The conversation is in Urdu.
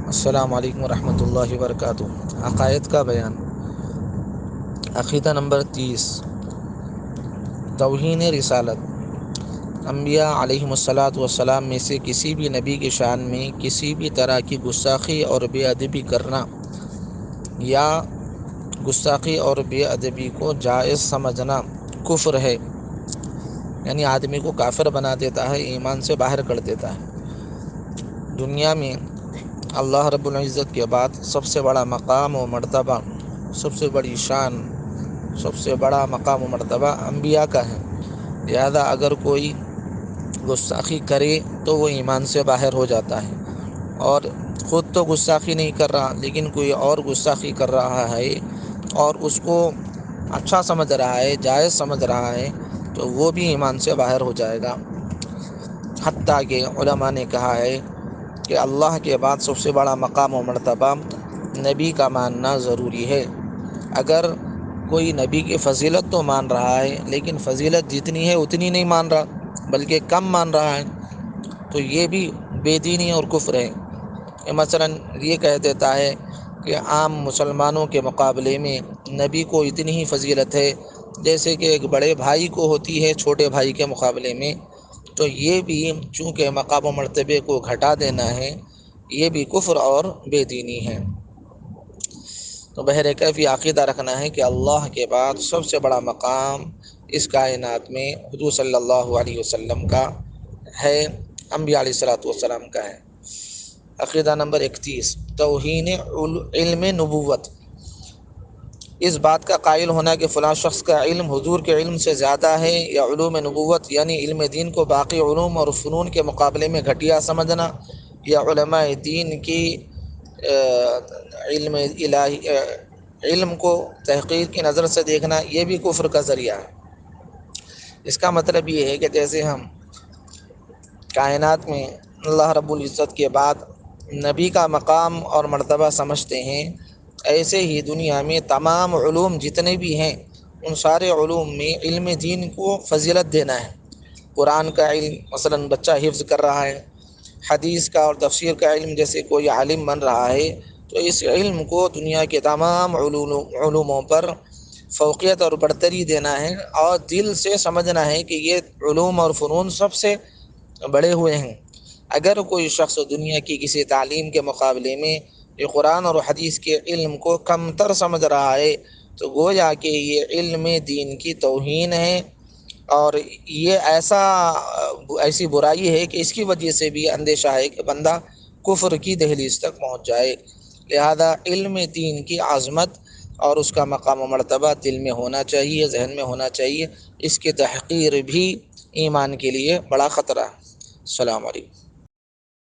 السلام علیکم ورحمۃ اللہ وبرکاتہ۔ عقائد کا بیان۔ عقیدہ نمبر 30، توہین رسالت۔ انبیاء علیہم الصلاۃ میں سے کسی بھی نبی کی شان میں کسی بھی طرح کی گستاخی اور بے ادبی کرنا یا گستاخی اور بے ادبی کو جائز سمجھنا کفر ہے، یعنی آدمی کو کافر بنا دیتا ہے، ایمان سے باہر کر دیتا ہے۔ دنیا میں اللہ رب العزت کے بعد سب سے بڑا مقام و مرتبہ، سب سے بڑی شان، سب سے بڑا مقام و مرتبہ انبیاء کا ہے۔ لہذا اگر کوئی گستاخی کرے تو وہ ایمان سے باہر ہو جاتا ہے، اور خود تو گستاخی نہیں کر رہا لیکن کوئی اور گستاخی کر رہا ہے اور اس کو اچھا سمجھ رہا ہے، جائز سمجھ رہا ہے، تو وہ بھی ایمان سے باہر ہو جائے گا۔ حتیٰ کہ علماء نے کہا ہے کہ اللہ کے بعد سب سے بڑا مقام و مرتبہ نبی کا ماننا ضروری ہے۔ اگر کوئی نبی کی فضیلت تو مان رہا ہے لیکن فضیلت جتنی ہے اتنی نہیں مان رہا بلکہ کم مان رہا ہے، تو یہ بھی بے دینی اور کفر ہے۔ مثلاً یہ کہہ دیتا ہے کہ عام مسلمانوں کے مقابلے میں نبی کو اتنی ہی فضیلت ہے جیسے کہ ایک بڑے بھائی کو ہوتی ہے چھوٹے بھائی کے مقابلے میں، تو یہ بھی چونکہ مقام و مرتبے کو گھٹا دینا ہے، یہ بھی کفر اور بے دینی ہے۔ تو بہرکیف یہ عقیدہ رکھنا ہے کہ اللہ کے بعد سب سے بڑا مقام اس کائنات میں حضور صلی اللہ علیہ وسلم کا ہے، انبیاء علیہ الصلوۃ والسلام کا ہے۔ عقیدہ نمبر 31، توہین علم نبوت۔ اس بات کا قائل ہونا کہ فلاں شخص کا علم حضور کے علم سے زیادہ ہے، یا علوم نبوت یعنی علم دین کو باقی علوم اور فنون کے مقابلے میں گھٹیا سمجھنا، یا علماء دین کی علم کو تحقیر کی نظر سے دیکھنا، یہ بھی کفر کا ذریعہ ہے۔ اس کا مطلب یہ ہے کہ جیسے ہم کائنات میں اللہ رب العزت کے بعد نبی کا مقام اور مرتبہ سمجھتے ہیں، ایسے ہی دنیا میں تمام علوم جتنے بھی ہیں ان سارے علوم میں علم دین کو فضیلت دینا ہے۔ قرآن کا علم مثلاً بچہ حفظ کر رہا ہے، حدیث کا اور تفسیر کا علم جیسے کوئی عالم بن رہا ہے، تو اس علم کو دنیا کے تمام علوموں پر فوقیت اور برتری دینا ہے، اور دل سے سمجھنا ہے کہ یہ علوم اور فنون سب سے بڑے ہوئے ہیں۔ اگر کوئی شخص دنیا کی کسی تعلیم کے مقابلے میں یہ قرآن اور حدیث کے علم کو کم تر سمجھ رہا ہے تو گویا کہ یہ علم دین کی توہین ہے، اور یہ ایسی برائی ہے کہ اس کی وجہ سے بھی اندیشہ ہے کہ بندہ کفر کی دہلیز تک پہنچ جائے۔ لہذا علم دین کی عظمت اور اس کا مقام و مرتبہ دل میں ہونا چاہیے، ذہن میں ہونا چاہیے۔ اس کی تحقیر بھی ایمان کے لیے بڑا خطرہ ہے۔ السلام علیکم۔